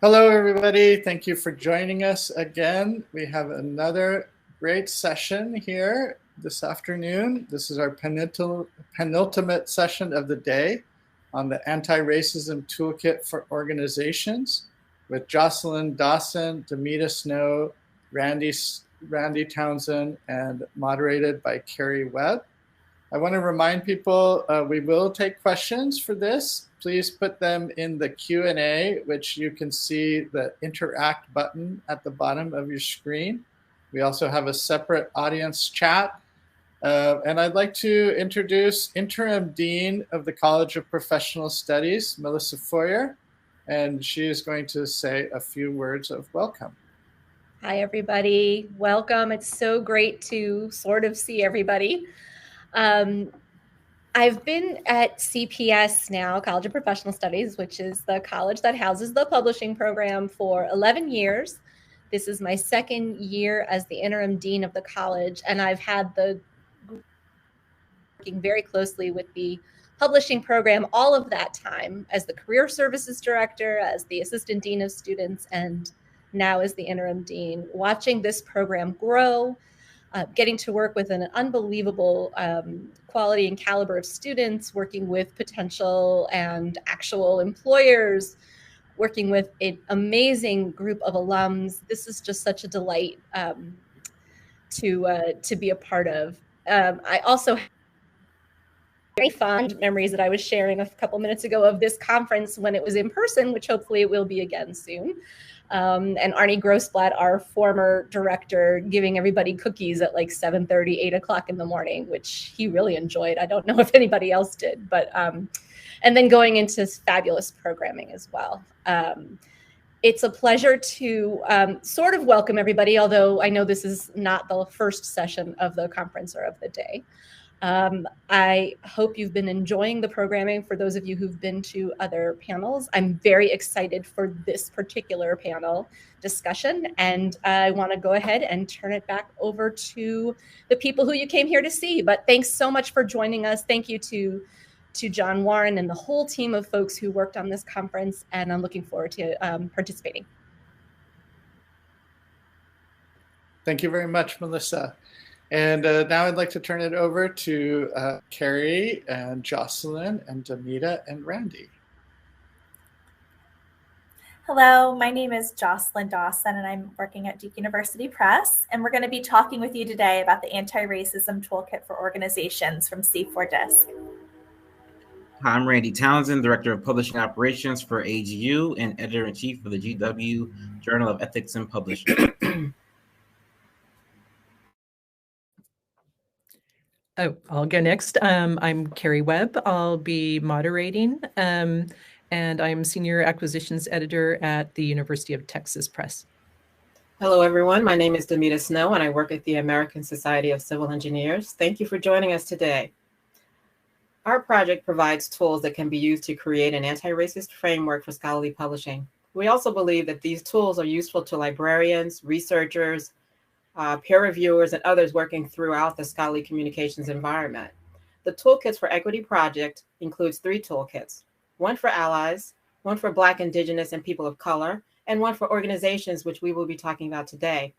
Hello, everybody. Thank you for joining us again. We have another great session here this afternoon. This is our penultimate session of the day on the Antiracism Toolkit for Organizations with Jocelyn, Dawson, Damita Snow, Randy Townsend, and moderated by Kerry, Webb. I want to remind people we will take questions for this. Please put them in the Q&A, which you can see the interact button at the bottom of your screen. We also have a separate audience chat. And I'd like to introduce Interim Dean of the College of Professional Studies, Melissa Foyer, and she is going to say a few words of welcome. Hi, everybody. Welcome. It's so great to sort of see everybody. I've been at CPS now, College of Professional Studies, which is the college that houses the publishing program, for 11 years. This is my second year as the interim dean of the college, and I've had the working very closely with the publishing program all of that time as the career services director, as the assistant dean of students, and now as the interim dean, watching this program grow, getting to work with an unbelievable quality and caliber of students, working with potential and actual employers, working with an amazing group of alums. This is just such a delight to be a part of. I also have very fond memories that I was sharing a couple minutes ago of this conference when it was in person, which hopefully it will be again soon. And Arnie Grossblatt, our former director, giving everybody cookies at like 7:30, 8 o'clock in the morning, which he really enjoyed. I don't know if anybody else did, but and then going into fabulous programming as well. It's a pleasure to sort of welcome everybody, although I know this is not the first session of the conference or of the day. I hope you've been enjoying the programming. For those of you who've been to other panels, I'm very excited for this particular panel discussion, and I want to go ahead and turn it back over to the people who you came here to see. But thanks so much for joining us. Thank you to John Warren and the whole team of folks who worked on this conference, and I'm looking forward to participating. Thank you very much, Melissa. And now I'd like to turn it over to Kerry and Jocelyn and Damita and Randy. Hello, my name is Jocelyn Dawson, and I'm working at Duke University Press. And we're going to be talking with you today about the Antiracism Toolkit for Organizations from C4Disc. Hi, I'm Randy Townsend, Director of Publishing Operations for AGU and Editor-in-Chief of the GW Journal of Ethics and Publishing. Oh, I'll go next. I'm Kerry Webb. I'll be moderating, and I'm Senior Acquisitions Editor at the University of Texas Press. Hello, everyone. My name is Damita Snow, and I work at the American Society of Civil Engineers. Thank you for joining us today. Our project provides tools that can be used to create an anti-racist framework for scholarly publishing. We also believe that these tools are useful to librarians, researchers, peer reviewers, and others working throughout the scholarly communications environment. The Toolkits for Equity project includes 3 toolkits, one for allies, one for Black, Indigenous, and people of color, and one for organizations, which we will be talking about today.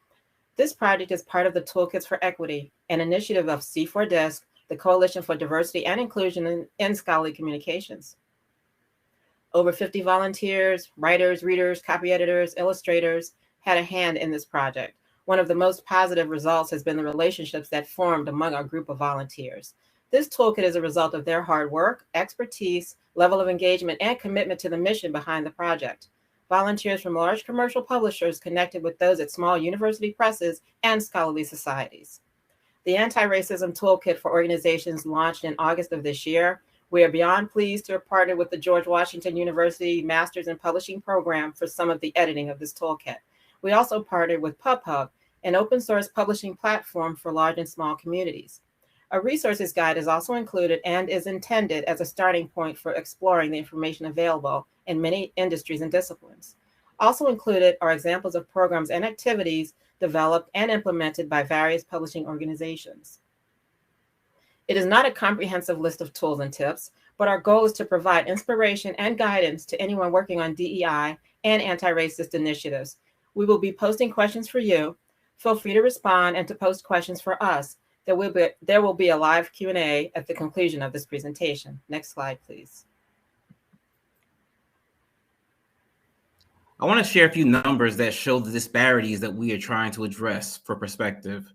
This project is part of the Toolkits for Equity, an initiative of C4Disc, the Coalition for Diversity and Inclusion in Scholarly Communications. Over 50 volunteers, writers, readers, copy editors, illustrators had a hand in this project. One of the most positive results has been the relationships that formed among our group of volunteers. This toolkit is a result of their hard work, expertise, level of engagement, and commitment to the mission behind the project. Volunteers from large commercial publishers connected with those at small university presses and scholarly societies. The Antiracism Toolkit for Organizations launched in August of this year. We are beyond pleased to have partnered with the George Washington University Masters in Publishing program for some of the editing of this toolkit. We also partnered with PubHub, an open source publishing platform for large and small communities. A resources guide is also included and is intended as a starting point for exploring the information available in many industries and disciplines. Also included are examples of programs and activities developed and implemented by various publishing organizations. It is not a comprehensive list of tools and tips, but our goal is to provide inspiration and guidance to anyone working on DEI and anti-racist initiatives. We will be posting questions for you. Feel free to respond and to post questions for us. There will be a live Q&A at the conclusion of this presentation. Next slide, please. I want to share a few numbers that show the disparities that we are trying to address for perspective.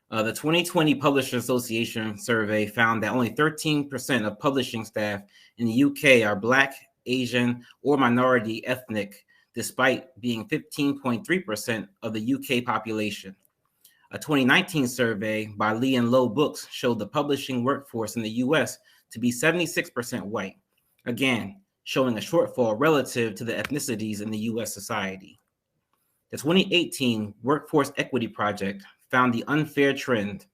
The 2020 Publishers Association survey found that only 13% of publishing staff in the UK are Black, Asian, or minority ethnic, despite being 15.3% of the UK population. A 2019 survey by Lee and Low Books showed the publishing workforce in the US to be 76% white, again, showing a shortfall relative to the ethnicities in the US society. The 2018 Workforce Equity Project found the unfair trend.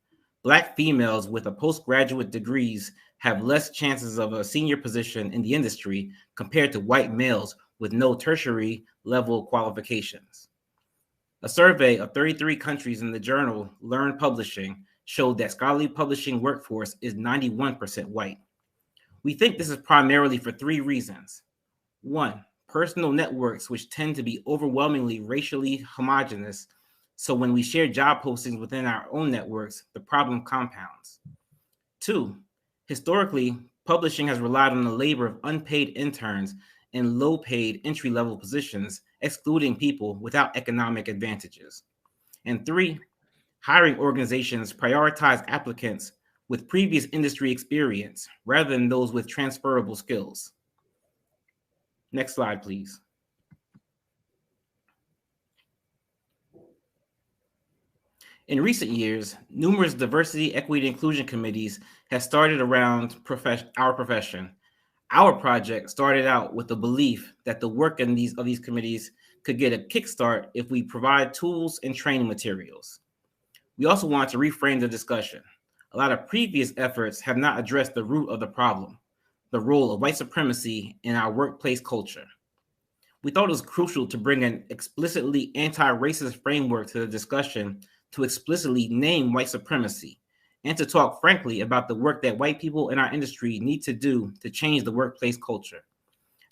Black females with a postgraduate degrees have less chances of a senior position in the industry compared to white males with no tertiary level qualifications. A survey of 33 countries in the journal Learn Publishing showed that scholarly publishing workforce is 91% white. We think this is primarily for three reasons. One, personal networks, which tend to be overwhelmingly racially homogenous. So when we share job postings within our own networks, the problem compounds. Two, historically, publishing has relied on the labor of unpaid interns and low-paid entry-level positions, excluding people without economic advantages. And three, hiring organizations prioritize applicants with previous industry experience rather than those with transferable skills. Next slide, please. In recent years, numerous diversity, equity, and inclusion committees have started around our profession. Our project started out with the belief that the work in these committees could get a kickstart if we provide tools and training materials. We also want to reframe the discussion. A lot of previous efforts have not addressed the root of the problem, the role of white supremacy in our workplace culture. We thought it was crucial to bring an explicitly anti-racist framework to the discussion to explicitly name white supremacy and to talk frankly about the work that white people in our industry need to do to change the workplace culture.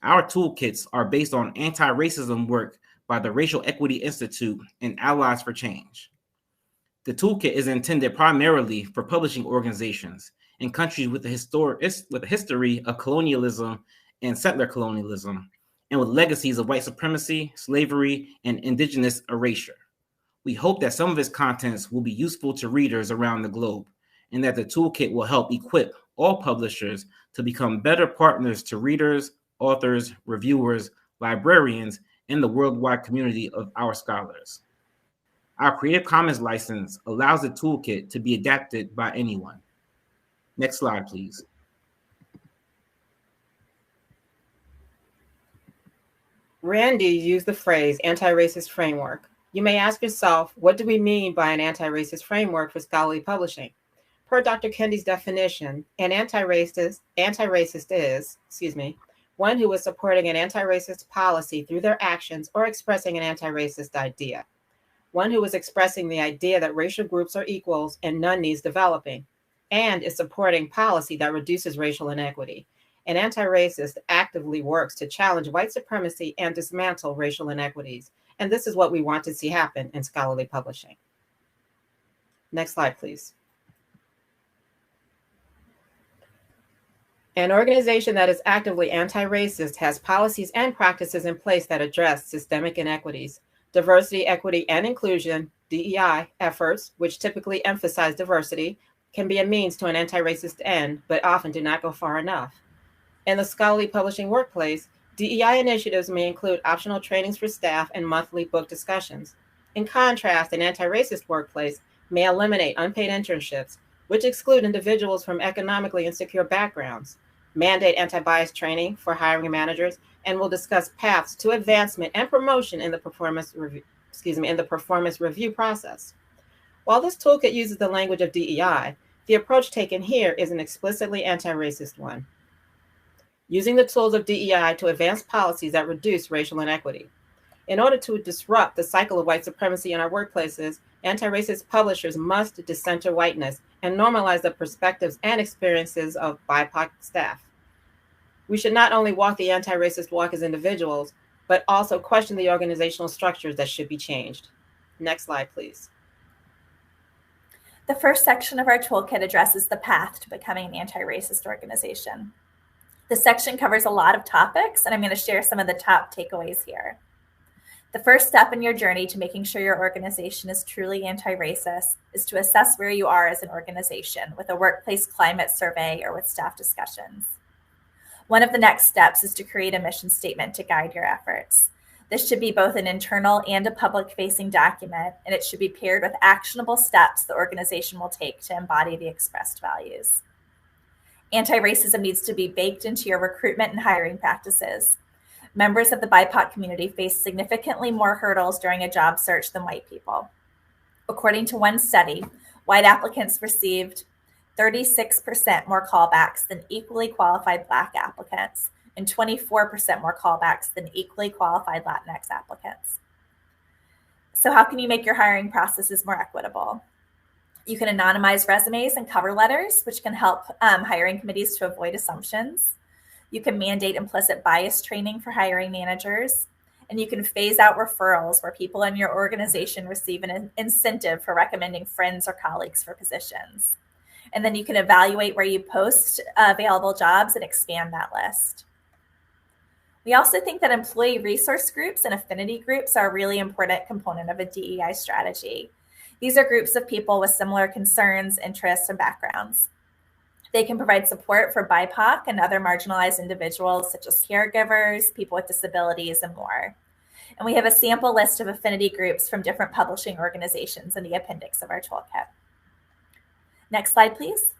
Our toolkits are based on anti-racism work by the Racial Equity Institute and Allies for Change. The toolkit is intended primarily for publishing organizations in countries with a history of colonialism and settler colonialism, and with legacies of white supremacy, slavery, and indigenous erasure. We hope that some of its contents will be useful to readers around the globe, and that the toolkit will help equip all publishers to become better partners to readers, authors, reviewers, librarians, and the worldwide community of our scholars. Our Creative Commons license allows the toolkit to be adapted by anyone. Next slide, please. Randy used the phrase anti-racist framework. You may ask yourself, what do we mean by an anti-racist framework for scholarly publishing? Per Dr. Kendi's definition, an anti-racist is, one who is supporting an anti-racist policy through their actions or expressing an anti-racist idea. One who is expressing the idea that racial groups are equals and none needs developing, and is supporting policy that reduces racial inequity. An anti-racist actively works to challenge white supremacy and dismantle racial inequities. And this is what we want to see happen in scholarly publishing. Next slide, please. An organization that is actively anti-racist has policies and practices in place that address systemic inequities. Diversity, equity, and inclusion, DEI, efforts, which typically emphasize diversity, can be a means to an anti-racist end, but often do not go far enough. In the scholarly publishing workplace, DEI initiatives may include optional trainings for staff and monthly book discussions. In contrast, an anti-racist workplace may eliminate unpaid internships, which exclude individuals from economically insecure backgrounds, mandate anti-bias training for hiring managers, and will discuss paths to advancement and promotion in the performance review process. While this toolkit uses the language of DEI, the approach taken here is an explicitly anti-racist one, using the tools of DEI to advance policies that reduce racial inequity. In order to disrupt the cycle of white supremacy in our workplaces, anti-racist publishers must decenter whiteness and normalize the perspectives and experiences of BIPOC staff. We should not only walk the anti-racist walk as individuals, but also question the organizational structures that should be changed. Next slide, please. The first section of our toolkit addresses the path to becoming an anti-racist organization. This section covers a lot of topics, and I'm going to share some of the top takeaways here. The first step in your journey to making sure your organization is truly anti-racist is to assess where you are as an organization with a workplace climate survey or with staff discussions. One of the next steps is to create a mission statement to guide your efforts. This should be both an internal and a public-facing document, and it should be paired with actionable steps the organization will take to embody the expressed values. Anti-racism needs to be baked into your recruitment and hiring practices. Members of the BIPOC community face significantly more hurdles during a job search than white people. According to one study, white applicants received 36% more callbacks than equally qualified Black applicants and 24% more callbacks than equally qualified Latinx applicants. So how can you make your hiring processes more equitable? You can anonymize resumes and cover letters, which can help hiring committees to avoid assumptions. You can mandate implicit bias training for hiring managers, and you can phase out referrals where people in your organization receive an incentive for recommending friends or colleagues for positions. And then you can evaluate where you post available jobs and expand that list. We also think that employee resource groups and affinity groups are a really important component of a DEI strategy. These are groups of people with similar concerns, interests, and backgrounds. They can provide support for BIPOC and other marginalized individuals, such as caregivers, people with disabilities, and more. And we have a sample list of affinity groups from different publishing organizations in the appendix of our toolkit. Next slide, please.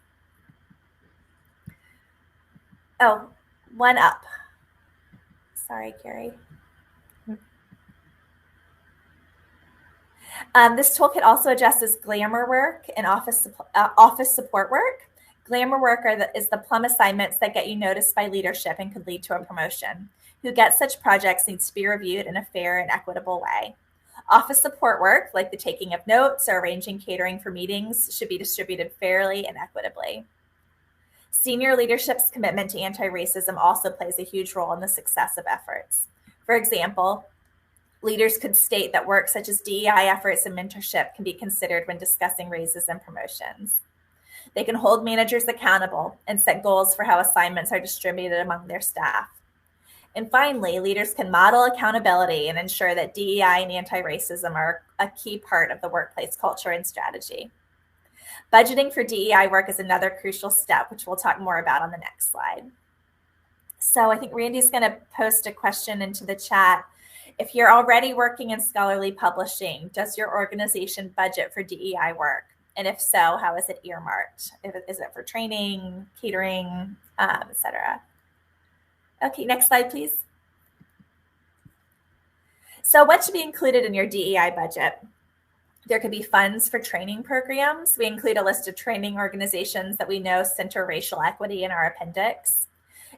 Oh, one up. Sorry, Kerry. This toolkit also addresses glamour work and office support work. Glamour work is the plum assignments that get you noticed by leadership and could lead to a promotion. Who gets such projects needs to be reviewed in a fair and equitable way. Office support work, like the taking of notes or arranging catering for meetings, should be distributed fairly and equitably. Senior leadership's commitment to anti-racism also plays a huge role in the success of efforts. For example, leaders could state that work such as DEI efforts and mentorship can be considered when discussing raises and promotions. They can hold managers accountable and set goals for how assignments are distributed among their staff. And finally, leaders can model accountability and ensure that DEI and anti-racism are a key part of the workplace culture and strategy. Budgeting for DEI work is another crucial step, which we'll talk more about on the next slide. So I think Randy's going to post a question into the chat. If you're already working in scholarly publishing, does your organization budget for DEI work? And if so, how is it earmarked? Is it for training, catering, et cetera? Okay, next slide, please. So what should be included in your DEI budget? There could be funds for training programs. We include a list of training organizations that we know center racial equity in our appendix.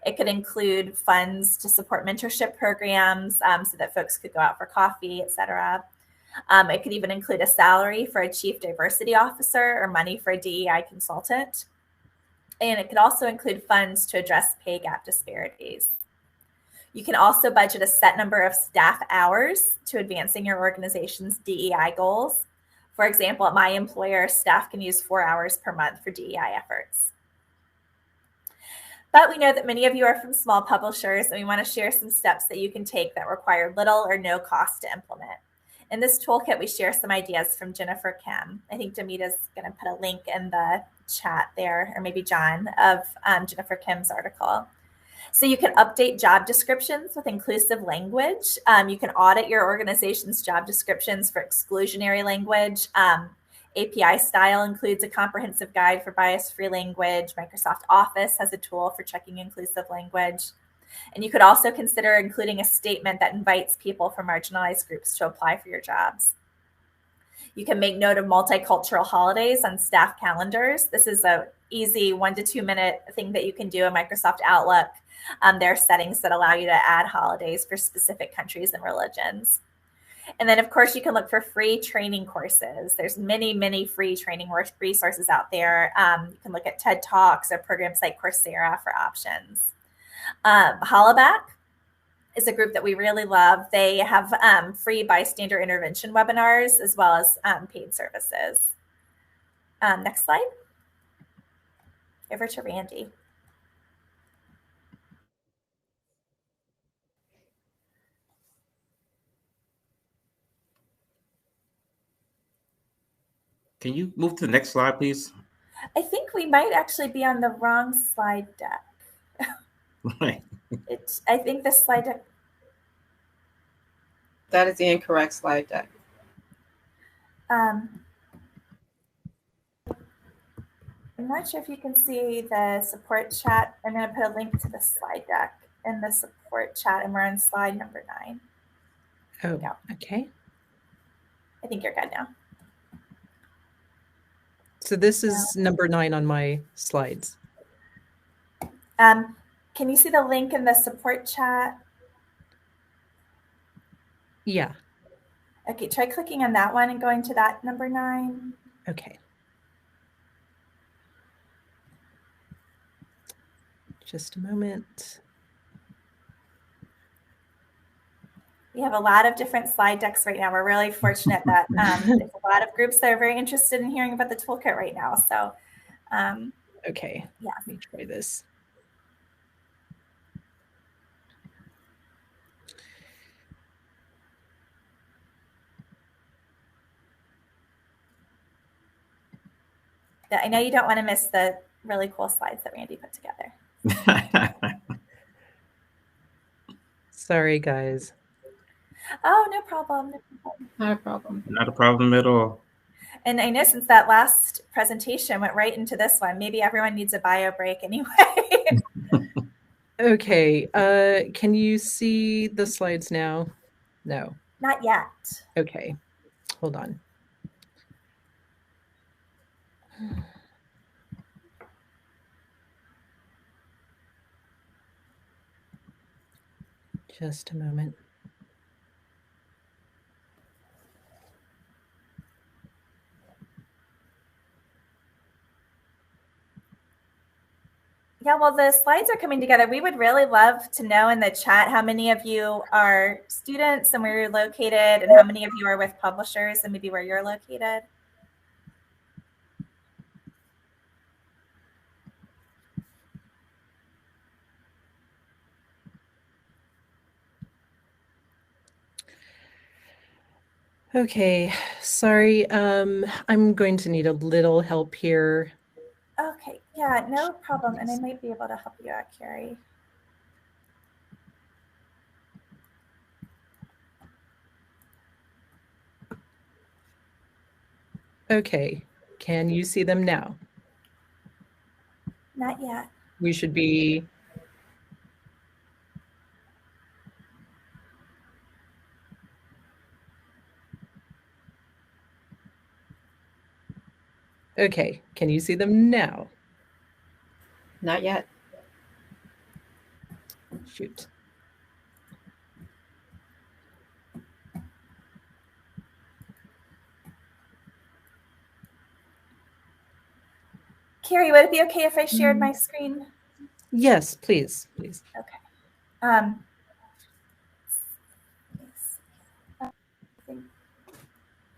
It could include funds to support mentorship programs so that folks could go out for coffee, et cetera. It could even include a salary for a chief diversity officer or money for a DEI consultant. And it could also include funds to address pay gap disparities. You can also budget a set number of staff hours to advancing your organization's DEI goals. For example, at my employer, staff can use 4 hours per month for DEI efforts. But we know that many of you are from small publishers, and we want to share some steps that you can take that require little or no cost to implement. In this toolkit, we share some ideas from Jennifer Kim. I think Damita's going to put a link in the chat there, or maybe John, of Jennifer Kim's article. So you can update job descriptions with inclusive language. You can audit your organization's job descriptions for exclusionary language. API style includes a comprehensive guide for bias-free language. Microsoft Office has a tool for checking inclusive language. And you could also consider including a statement that invites people from marginalized groups to apply for your jobs. You can make note of multicultural holidays on staff calendars. This is an easy 1 to 2 minute thing that you can do in Microsoft Outlook. There are settings that allow you to add holidays for specific countries and religions. And then, of course, you can look for free training courses. There's many, many free training resources out there. You can look at TED Talks or programs like Coursera for options. Hollaback is a group that we really love. They have free bystander intervention webinars as well as paid services. Next slide. Over to Randy. Can you move to the next slide, please? I think we might actually be on the wrong slide deck. Right. I think the slide deck. That is the incorrect slide deck. I'm not sure if you can see the support chat. I'm going to put a link to the slide deck in the support chat, and we're on slide number 9. Oh, okay. I think you're good now. So this is number 9 on my slides. Can you see the link in the support chat? Yeah. Okay, try clicking on that one and going to that number 9. Okay. Just a moment. We have a lot of different slide decks right now. We're really fortunate that there's a lot of groups that are very interested in hearing about the toolkit right now. So, okay, yeah. Let me try this. I know you don't want to miss the really cool slides that Randy put together. Sorry, guys. Oh, no problem. Not a problem. Not a problem at all. And I know since that last presentation went right into this one, maybe everyone needs a bio break anyway. Okay, can you see the slides now? No. Not yet. Okay, hold on. Just a moment. Yeah, well, the slides are coming together. We would really love to know in the chat how many of you are students and where you're located, and how many of you are with publishers and maybe where you're located. Okay, sorry. I'm going to need a little help here. Okay, yeah, no problem. And I might be able to help you out, Kerry. Okay, can you see them now? Not yet. We should be... Okay, can you see them now? Not yet. Shoot. Kerry, would it be okay if I shared my screen? Yes, please, please. Okay.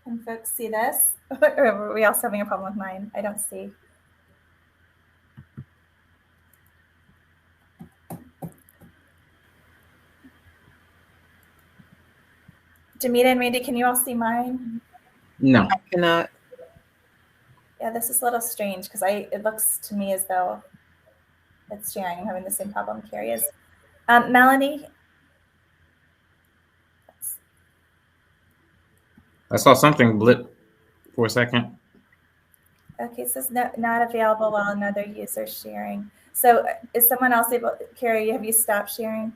Can folks see this? Or are we also having a problem with mine? I don't see. Damita and Randy, can you all see mine? No. I cannot. Yeah, this is a little strange because it looks to me as though it's sharing. I'm having the same problem Kerry is. Melanie? I saw something blip for a second. Okay, it says not available while another user sharing. So is someone else able, Kerry, have you stopped sharing?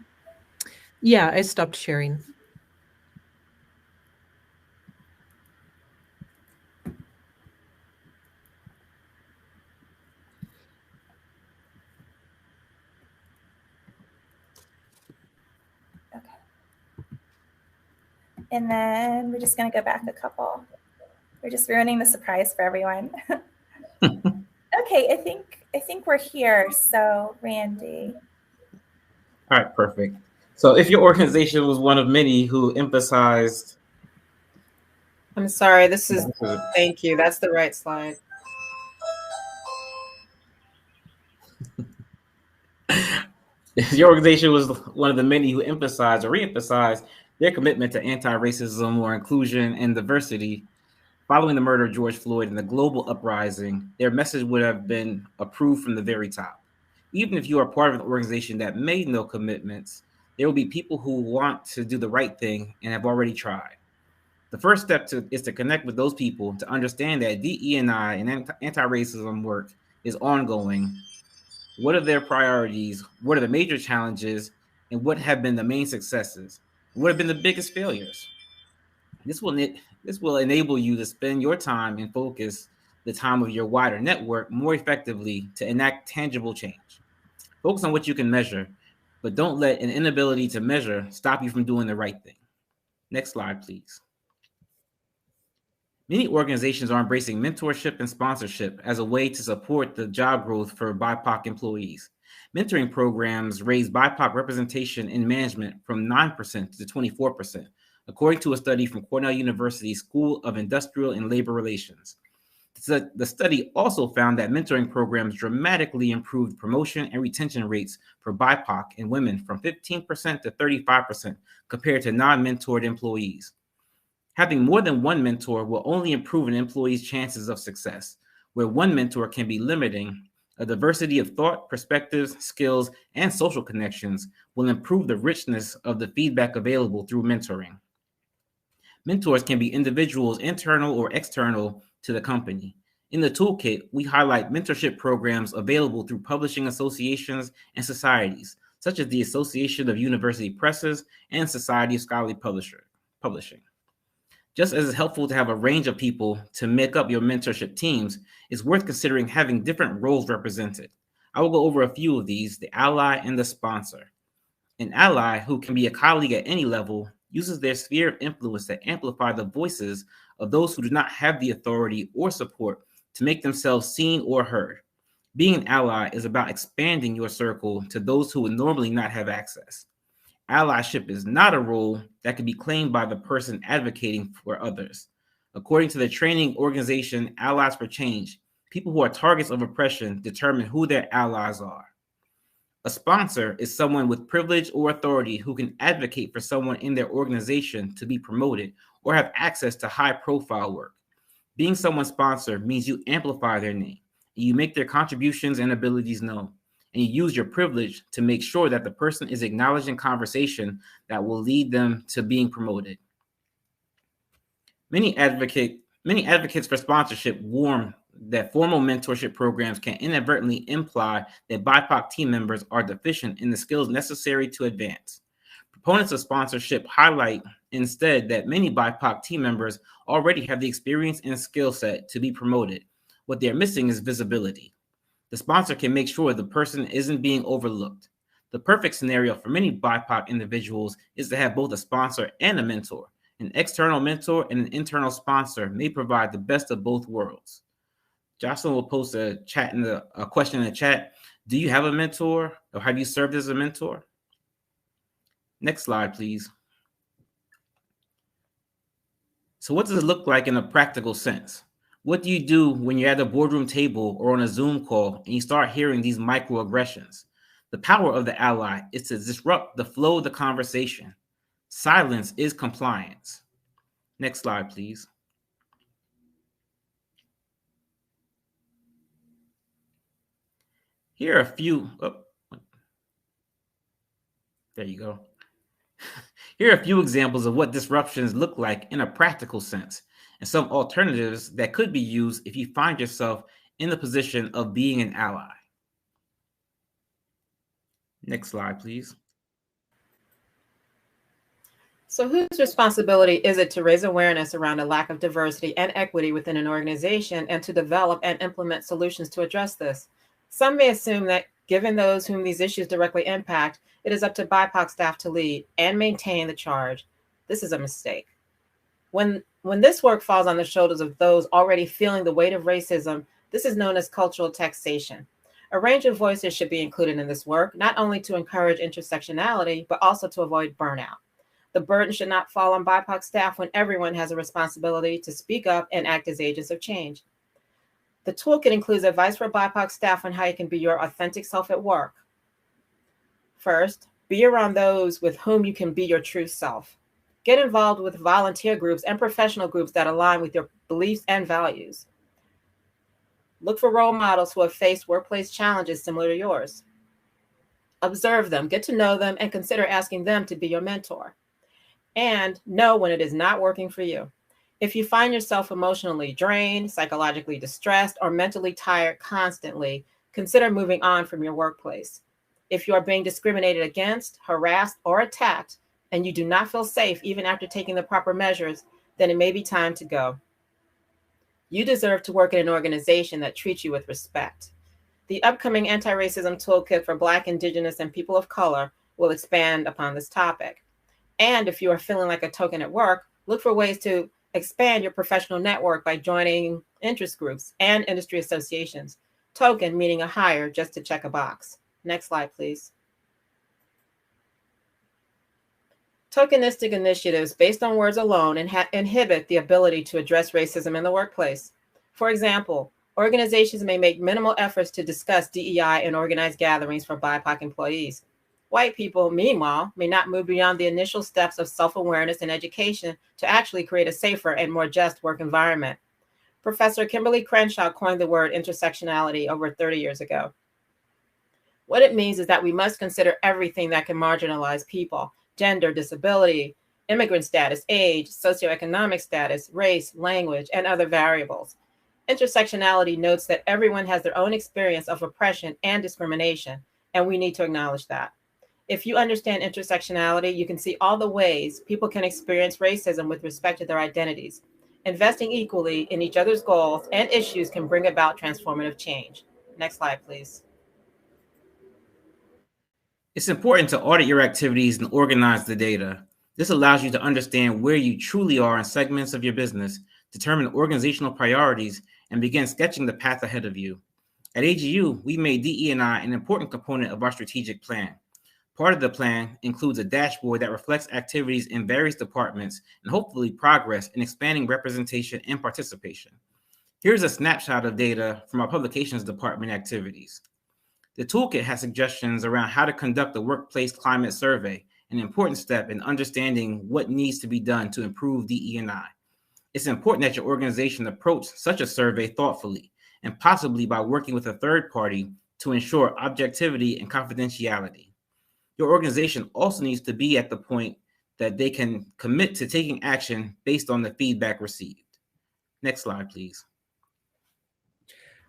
Yeah, I stopped sharing. Okay. And then we're just going to go back a couple. We're just ruining the surprise for everyone. Okay, I think we're here. So Randy. All right, perfect. So if your organization was one of many who emphasized... I'm sorry, thank you. That's the right slide. If your organization was one of the many who emphasized or re-emphasized their commitment to anti-racism or inclusion and diversity following the murder of George Floyd and the global uprising, their message would have been approved from the very top. Even if you are part of an organization that made no commitments, there will be people who want to do the right thing and have already tried. The first step is to connect with those people to understand that DE&I and anti-racism work is ongoing. What are their priorities? What are the major challenges? And what have been the main successes? What have been the biggest failures? This will enable you to spend your time and focus the time of your wider network more effectively to enact tangible change. Focus on what you can measure, but don't let an inability to measure stop you from doing the right thing. Next slide, please. Many organizations are embracing mentorship and sponsorship as a way to support the job growth for BIPOC employees. Mentoring programs raise BIPOC representation in management from 9% to 24%, according to a study from Cornell University School of Industrial and Labor Relations. The study also found that mentoring programs dramatically improved promotion and retention rates for BIPOC and women from 15% to 35% compared to non-mentored employees. Having more than one mentor will only improve an employee's chances of success. Where one mentor can be limiting, a diversity of thought, perspectives, skills, and social connections will improve the richness of the feedback available through mentoring. Mentors can be individuals internal or external to the company. In the toolkit, we highlight mentorship programs available through publishing associations and societies, such as the Association of University Presses and Society of Scholarly Publishing. Just as it's helpful to have a range of people to make up your mentorship teams, it's worth considering having different roles represented. I will go over a few of these: the ally and the sponsor. An ally, who can be a colleague at any level, uses their sphere of influence to amplify the voices of those who do not have the authority or support to make themselves seen or heard. Being an ally is about expanding your circle to those who would normally not have access. Allyship is not a role that can be claimed by the person advocating for others. According to the training organization Allies for Change, people who are targets of oppression determine who their allies are. A sponsor is someone with privilege or authority who can advocate for someone in their organization to be promoted or have access to high-profile work. Being someone's sponsor means you amplify their name, and you make their contributions and abilities known, and you use your privilege to make sure that the person is acknowledged in conversation that will lead them to being promoted. Many advocates for sponsorship warn that formal mentorship programs can inadvertently imply that BIPOC team members are deficient in the skills necessary to advance. Proponents of sponsorship highlight instead that many BIPOC team members already have the experience and skill set to be promoted. What they're missing is visibility. The sponsor can make sure the person isn't being overlooked. The perfect scenario for many BIPOC individuals is to have both a sponsor and a mentor. An external mentor and an internal sponsor may provide the best of both worlds. Jocelyn will post a question in the chat. Do you have a mentor, or have you served as a mentor? Next slide, please. So what does it look like in a practical sense? What do you do when you're at a boardroom table or on a Zoom call and you start hearing these microaggressions? The power of the ally is to disrupt the flow of the conversation. Silence is compliance. Next slide, please. Here are a few. There you go. Here are a few examples of what disruptions look like in a practical sense, and some alternatives that could be used if you find yourself in the position of being an ally. Next slide, please. So whose responsibility is it to raise awareness around a lack of diversity and equity within an organization and to develop and implement solutions to address this? Some may assume that given those whom these issues directly impact, it is up to BIPOC staff to lead and maintain the charge. This is a mistake. When this work falls on the shoulders of those already feeling the weight of racism, this is known as cultural taxation. A range of voices should be included in this work, not only to encourage intersectionality, but also to avoid burnout. The burden should not fall on BIPOC staff when everyone has a responsibility to speak up and act as agents of change. The toolkit includes advice for BIPOC staff on how you can be your authentic self at work. First, be around those with whom you can be your true self. Get involved with volunteer groups and professional groups that align with your beliefs and values. Look for role models who have faced workplace challenges similar to yours. Observe them, get to know them, and consider asking them to be your mentor. And know when it is not working for you. If you find yourself emotionally drained, psychologically distressed, or mentally tired constantly, consider moving on from your workplace. If you are being discriminated against, harassed, or attacked, and you do not feel safe even after taking the proper measures, then it may be time to go. You deserve to work in an organization that treats you with respect. The upcoming Antiracism Toolkit for Black, Indigenous, and people of color will expand upon this topic. And if you are feeling like a token at work, look for ways to expand your professional network by joining interest groups and industry associations. Token meaning a hire just to check a box. Next slide, please. Tokenistic initiatives based on words alone inhibit the ability to address racism in the workplace. For example, organizations may make minimal efforts to discuss DEI in organized gatherings for BIPOC employees. White people, meanwhile, may not move beyond the initial steps of self-awareness and education to actually create a safer and more just work environment. Professor Kimberly Crenshaw coined the word intersectionality over 30 years ago. What it means is that we must consider everything that can marginalize people: gender, disability, immigrant status, age, socioeconomic status, race, language, and other variables. Intersectionality notes that everyone has their own experience of oppression and discrimination, and we need to acknowledge that. If you understand intersectionality, you can see all the ways people can experience racism with respect to their identities. Investing equally in each other's goals and issues can bring about transformative change. Next slide, please. It's important to audit your activities and organize the data. This allows you to understand where you truly are in segments of your business, determine organizational priorities, and begin sketching the path ahead of you. At AGU, we made DE&I an important component of our strategic plan. Part of the plan includes a dashboard that reflects activities in various departments and hopefully progress in expanding representation and participation. Here's a snapshot of data from our publications department activities. The toolkit has suggestions around how to conduct a workplace climate survey, an important step in understanding what needs to be done to improve DE&I. It's important that your organization approach such a survey thoughtfully, and possibly by working with a third party to ensure objectivity and confidentiality. Your organization also needs to be at the point that they can commit to taking action based on the feedback received. Next slide, please.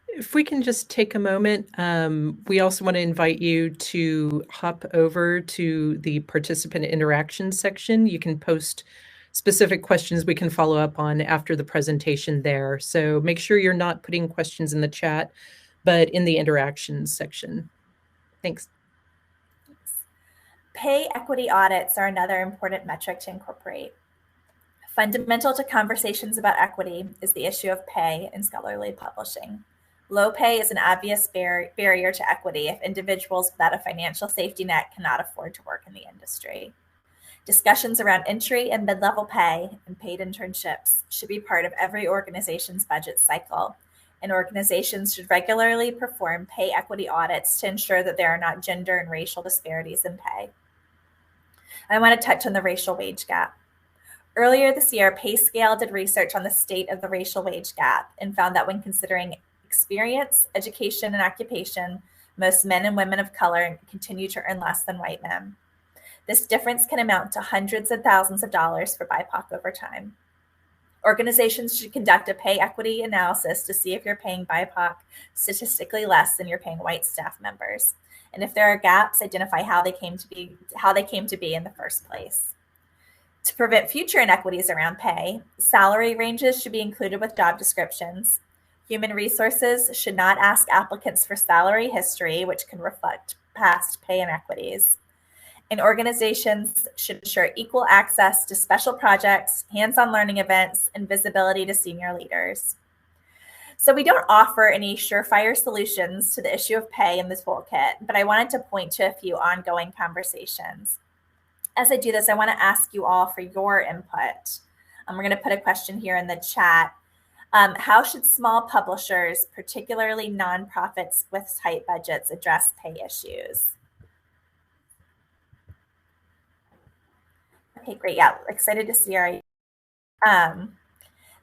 If we can just take a moment, we also want to invite you to hop over to the participant interaction section. You can post specific questions we can follow up on after the presentation there. So make sure you're not putting questions in the chat, but in the interactions section. Thanks. Pay equity audits are another important metric to incorporate. Fundamental to conversations about equity is the issue of pay in scholarly publishing. Low pay is an obvious barrier to equity if individuals without a financial safety net cannot afford to work in the industry. Discussions around entry and mid-level pay and paid internships should be part of every organization's budget cycle, and organizations should regularly perform pay equity audits to ensure that there are not gender and racial disparities in pay. I want to touch on the racial wage gap. Earlier this year, PayScale did research on the state of the racial wage gap and found that when considering experience, education, and occupation, most men and women of color continue to earn less than white men. This difference can amount to hundreds of thousands of dollars for BIPOC over time. Organizations should conduct a pay equity analysis to see if you're paying BIPOC statistically less than you're paying white staff members. And if there are gaps, identify how they came to be in the first place. To prevent future inequities around pay, salary ranges should be included with job descriptions. Human resources should not ask applicants for salary history, which can reflect past pay inequities. And organizations should ensure equal access to special projects, hands-on learning events, and visibility to senior leaders. So we don't offer any surefire solutions to the issue of pay in the toolkit, but I wanted to point to a few ongoing conversations. As I do this, I want to ask you all for your input. We're going to put a question here in the chat. How should small publishers, particularly nonprofits with tight budgets, address pay issues? Okay, great. Yeah, excited to see our.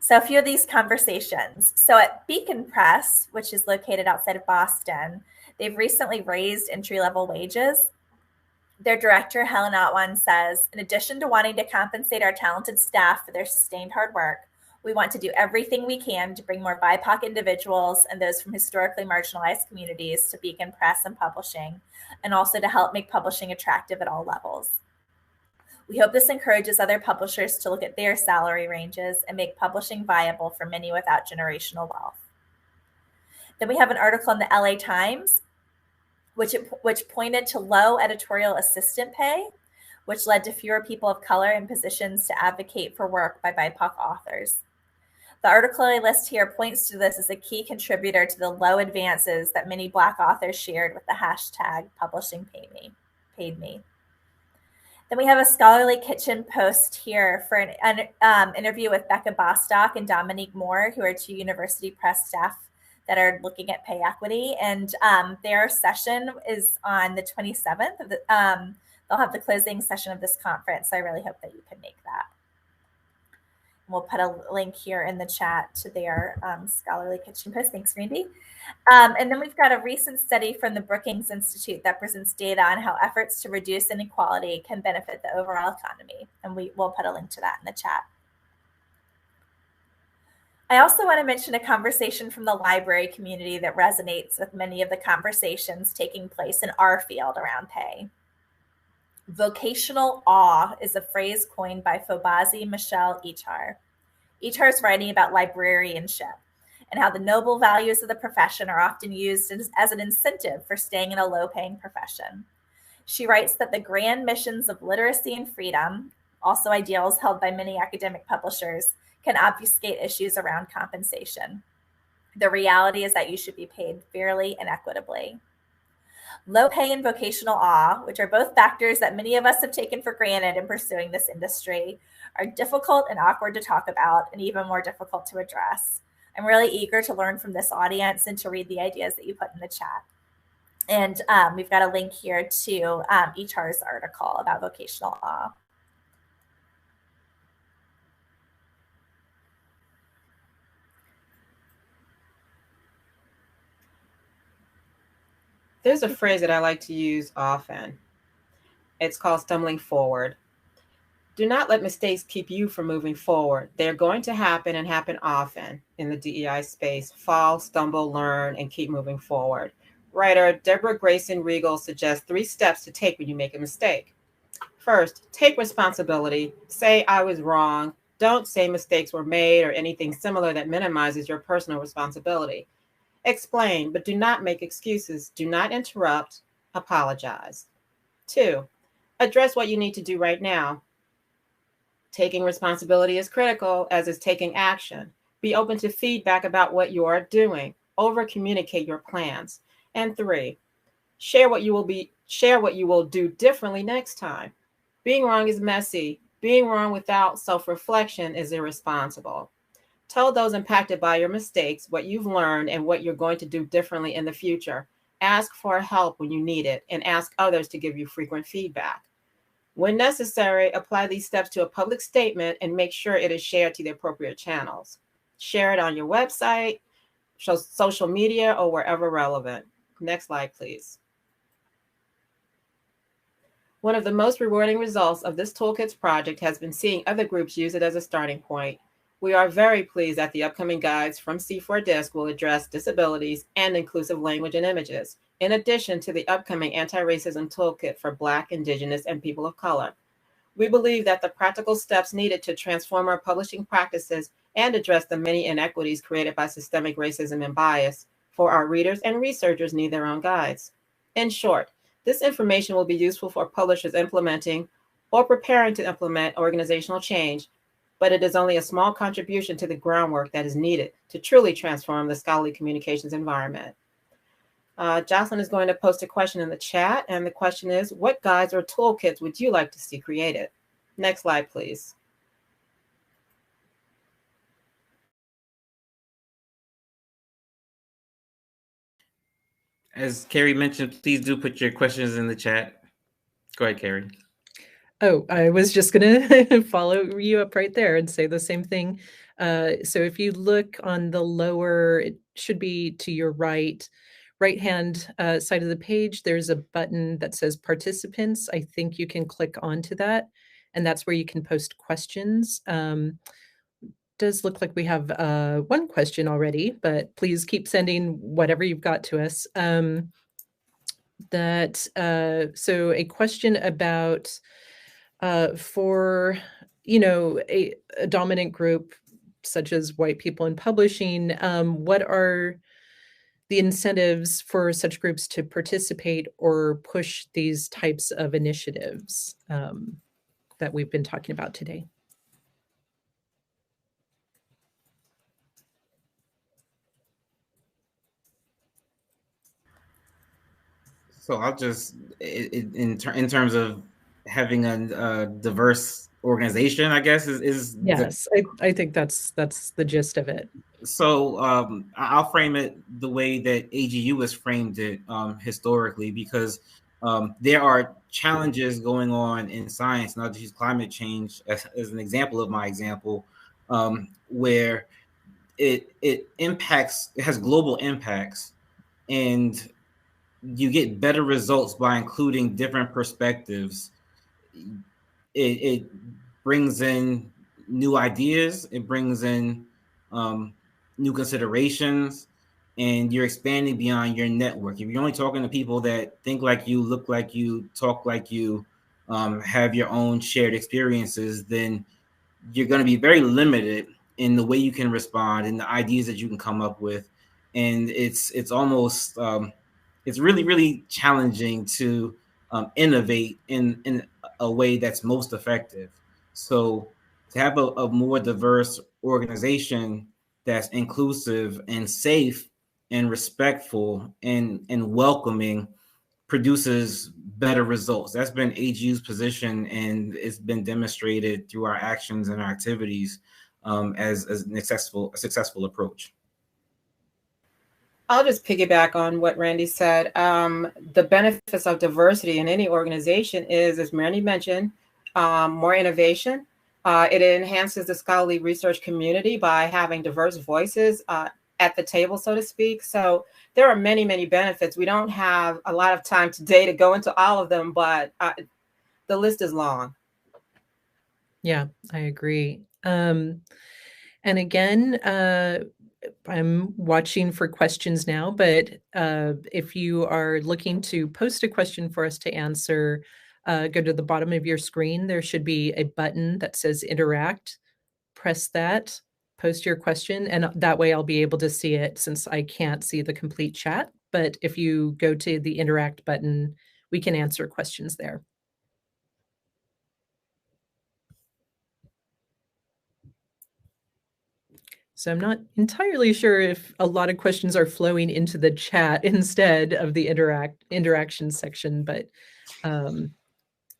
So a few of these conversations. So at Beacon Press, which is located outside of Boston, they've recently raised entry-level wages. Their director, Helen Otwan, says, in addition to wanting to compensate our talented staff for their sustained hard work, we want to do everything we can to bring more BIPOC individuals and those from historically marginalized communities to Beacon Press and publishing, and also to help make publishing attractive at all levels. We hope this encourages other publishers to look at their salary ranges and make publishing viable for many without generational wealth. Then we have an article in the LA Times, which pointed to low editorial assistant pay, which led to fewer people of color in positions to advocate for work by BIPOC authors. The article I list here points to this as a key contributor to the low advances that many Black authors shared with the hashtag publishing paid me. Then we have a Scholarly Kitchen post here for an interview with Becca Bostock and Dominique Moore, who are two University Press staff that are looking at pay equity. And their session is on the 27th. They'll have the closing session of this conference. So I really hope that you can make that. And we'll put a link here in the chat to their Scholarly Kitchen post. Thanks, Randy. And then we've got a recent study from the Brookings Institute that presents data on how efforts to reduce inequality can benefit the overall economy. And we'll put a link to that in the chat. I also want to mention a conversation from the library community that resonates with many of the conversations taking place in our field around pay. Vocational awe is a phrase coined by Fobazi Michelle Ichar. Ichar is writing about librarianship and how the noble values of the profession are often used as an incentive for staying in a low-paying profession. She writes that the grand missions of literacy and freedom, also ideals held by many academic publishers, can obfuscate issues around compensation. The reality is that you should be paid fairly and equitably. Low pay and vocational awe, which are both factors that many of us have taken for granted in pursuing this industry, are difficult and awkward to talk about and even more difficult to address. I'm really eager to learn from this audience and to read the ideas that you put in the chat. And we've got a link here to Ichar's article about vocational awe. There's a phrase that I like to use often. It's called stumbling forward. Do not let mistakes keep you from moving forward. They're going to happen and happen often in the DEI space. Fall, stumble, learn, and keep moving forward. Writer Deborah Grayson Regal suggests 3 steps to take when you make a mistake. First, take responsibility. Say, I was wrong. Don't say mistakes were made or anything similar that minimizes your personal responsibility. Explain, but do not make excuses. Do not interrupt. Apologize. 2, address what you need to do right now. Taking responsibility is critical, as is taking action. Be open to feedback about what you are doing. Over-communicate your plans. And 3, share what you will do differently next time. Being wrong is messy. Being wrong without self-reflection is irresponsible. Tell those impacted by your mistakes what you've learned and what you're going to do differently in the future. Ask for help when you need it, and ask others to give you frequent feedback. When necessary, apply these steps to a public statement and make sure it is shared to the appropriate channels. Share it on your website, social media, or wherever relevant. Next slide, please. One of the most rewarding results of this Toolkits project has been seeing other groups use it as a starting point. We are very pleased that the upcoming guides from C4Disc will address disabilities and inclusive language and images, in addition to the upcoming Antiracism Toolkit for Black, Indigenous, and people of color. We believe that the practical steps needed to transform our publishing practices and address the many inequities created by systemic racism and bias for our readers and researchers need their own guides. In short, this information will be useful for publishers implementing or preparing to implement organizational change but it is only a small contribution to the groundwork that is needed to truly transform the scholarly communications environment. Jocelyn is going to post a question in the chat, and the question is, what guides or toolkits would you like to see created? Next slide, please. As Kerry mentioned, please do put your questions in the chat. Go ahead, Kerry. Oh, I was just going to follow you up right there and say the same thing. So if you look on the lower, it should be to your right-hand side of the page, there's a button that says participants. I think you can click onto that, and that's where you can post questions. Does look like we have one question already, but please keep sending whatever you've got to us. So a question about for, a dominant group such as white people in publishing, what are the incentives for such groups to participate or push these types of initiatives that we've been talking about today? So I'll just, in terms of having a diverse organization, I guess is yes. I think that's the gist of it. So I'll frame it the way that AGU has framed it historically, because there are challenges going on in science, not just climate change as an example of my example, where it has global impacts, and you get better results by including different perspectives. It brings in new ideas, it brings in new considerations, and you're expanding beyond your network. If you're only talking to people that think like you, look like you, talk like you, have your own shared experiences, then you're going to be very limited in the way you can respond and the ideas that you can come up with. And it's almost it's really, really challenging to innovate in a way that's most effective. So to have a more diverse organization that's inclusive and safe and respectful and welcoming produces better results. That's been AGU's position, and it's been demonstrated through our actions and our activities as a successful approach. I'll just piggyback on what Randy said. The benefits of diversity in any organization is, as Randy mentioned, more innovation. It enhances the scholarly research community by having diverse voices at the table, so to speak. So there are many, many benefits. We don't have a lot of time today to go into all of them, but the list is long. Yeah, I agree. And again, I'm watching for questions now, but if you are looking to post a question for us to answer, go to the bottom of your screen. There should be a button that says interact. Press that, post your question, and that way I'll be able to see it since I can't see the complete chat. But if you go to the interact button, we can answer questions there. So I'm not entirely sure if a lot of questions are flowing into the chat instead of the interaction section, but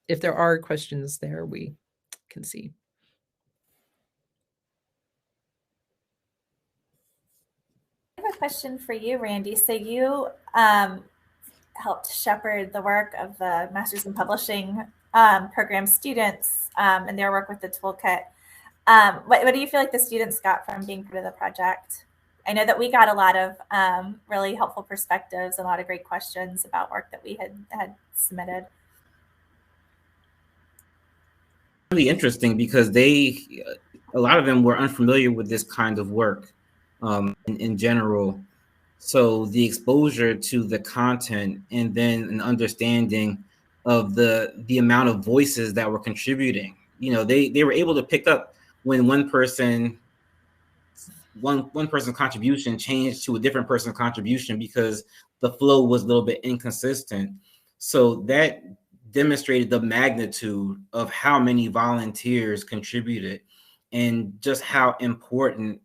if there are questions there, we can see. I have a question for you, Randy. So you helped shepherd the work of the Masters in Publishing program students and their work with the toolkit. What do you feel like the students got from being part of the project? I know that we got a lot of really helpful perspectives and a lot of great questions about work that we had submitted. Really interesting, because a lot of them were unfamiliar with this kind of work in general. So the exposure to the content and then an understanding of the amount of voices that were contributing, they were able to pick up when one person's contribution changed to a different person's contribution because the flow was a little bit inconsistent. So that demonstrated the magnitude of how many volunteers contributed. and just how important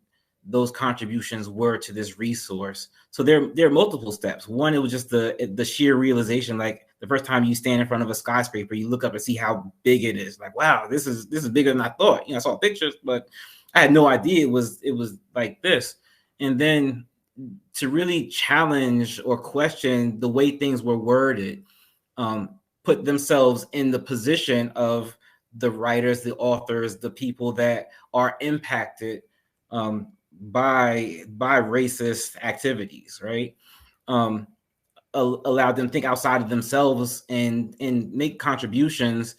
those contributions were to this resource. So there are multiple steps. One, it was just the sheer realization, like the first time you stand in front of a skyscraper, you look up and see how big it is. Like, wow, this is bigger than I thought. I saw pictures, but I had no idea it was like this. And then to really challenge or question the way things were worded, put themselves in the position of the writers, the authors, the people that are impacted by racist activities, right? Allowed them to think outside of themselves and make contributions.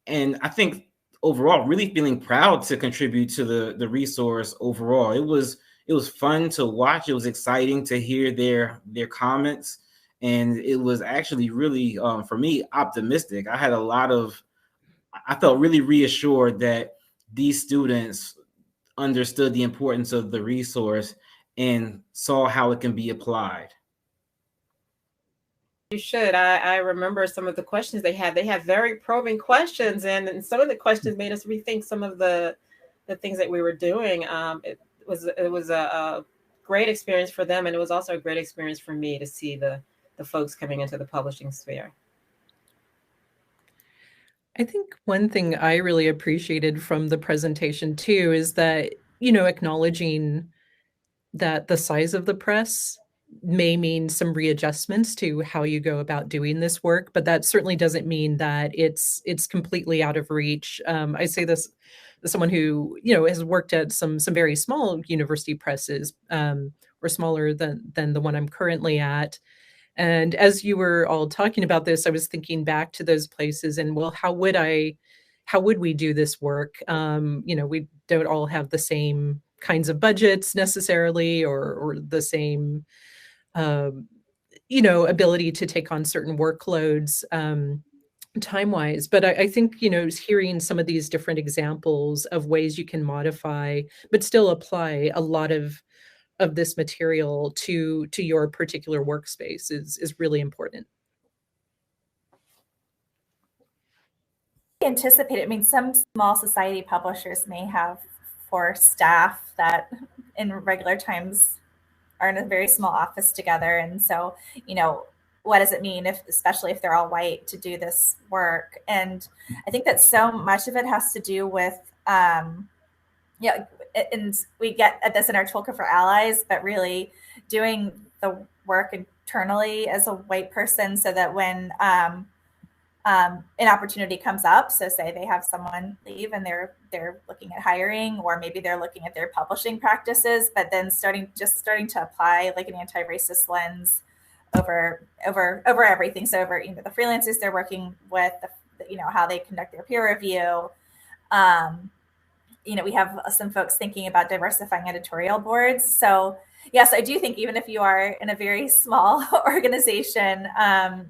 And I think overall, really feeling proud to contribute to the resource overall. It was fun to watch. It was exciting to hear their comments. And it was actually really, for me, optimistic. I felt really reassured that these students understood the importance of the resource and saw how it can be applied. You should. I remember some of the questions they had. They had very probing questions, and some of the questions made us rethink some of the things that we were doing. It was a great experience for them, and it was also a great experience for me to see the folks coming into the publishing sphere. I think one thing I really appreciated from the presentation too is that, acknowledging that the size of the press may mean some readjustments to how you go about doing this work, but that certainly doesn't mean that it's completely out of reach. I say this as someone who, has worked at some very small university presses, or smaller than the one I'm currently at. And as you were all talking about this, I was thinking back to those places and, well, how would we do this work? We don't all have the same kinds of budgets necessarily, or the same, ability to take on certain workloads time-wise. But I think, hearing some of these different examples of ways you can modify, but still apply a lot of this material to your particular workspace is really important. Anticipate it. I mean, some small society publishers may have 4 staff that in regular times are in a very small office together. And so, what does it mean especially if they're all white, to do this work? And I think that so much of it has to do with, and we get at this in our Toolkit for Allies, but really doing the work internally as a white person so that when an opportunity comes up, so say they have someone leave and they're looking at hiring, or maybe they're looking at their publishing practices, but then starting to apply like an anti-racist lens over everything. So over the freelancers they're working with, how they conduct their peer review. We have some folks thinking about diversifying editorial boards. So yes, I do think even if you are in a very small organization, I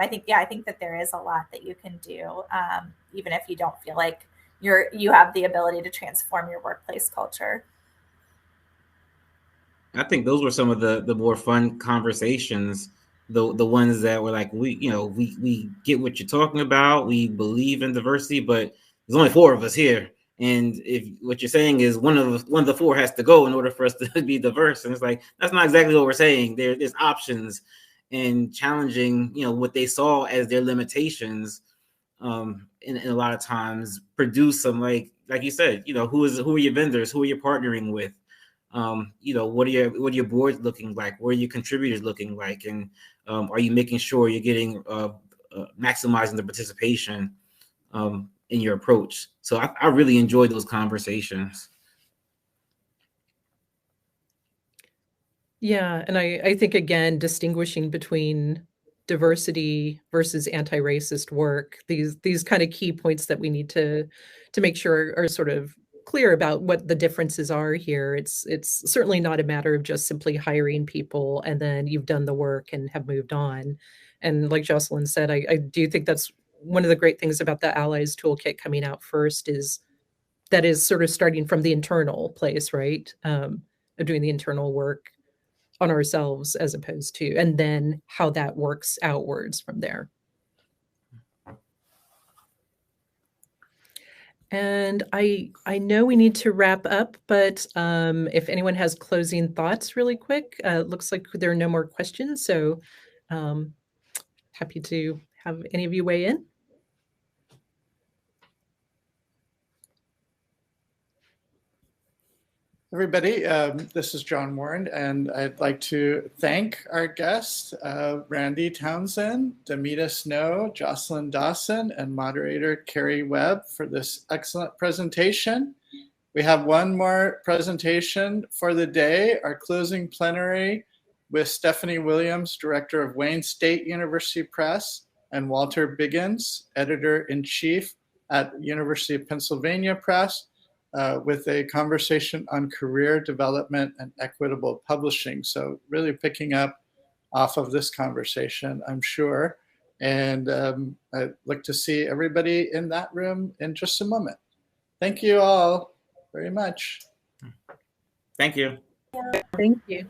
think that there is a lot that you can do, even if you don't feel like you have the ability to transform your workplace culture. I think those were some of the more fun conversations, the ones that were like, we get what you're talking about. We believe in diversity, but there's only 4 of us here. And if what you're saying is one of the 4 has to go in order for us to be diverse, and it's like, that's not exactly what we're saying. There's options, and challenging, what they saw as their limitations, and a lot of times produce some, like you said, who are your vendors, who are you partnering with, what are your boards looking like, what are your contributors looking like, and are you making sure you're getting maximizing the participation in your approach. So I really enjoyed those conversations. Yeah, and I think, again, distinguishing between diversity versus anti-racist work, these kind of key points that we need to make sure are sort of clear about what the differences are here. It's certainly not a matter of just simply hiring people and then you've done the work and have moved on. And like Jocelyn said, I do think that's one of the great things about the Allies Toolkit coming out first, is that is sort of starting from the internal place, right? Of doing the internal work on ourselves, as opposed to, and then how that works outwards from there. And I know we need to wrap up, but if anyone has closing thoughts really quick, looks like there are no more questions. So happy to have any of you weigh in. Everybody, this is John Warren, and I'd like to thank our guests, Randy Townsend, Damita Snow, Jocelyn Dawson, and moderator Kerry Webb for this excellent presentation. We have one more presentation for the day, our closing plenary with Stephanie Williams, director of Wayne State University Press, and Walter Biggins, editor-in-chief at University of Pennsylvania Press, with a conversation on career development and equitable publishing. So really picking up off of this conversation, I'm sure. And I look to see everybody in that room in just a moment. Thank you all very much. Thank you. Thank you.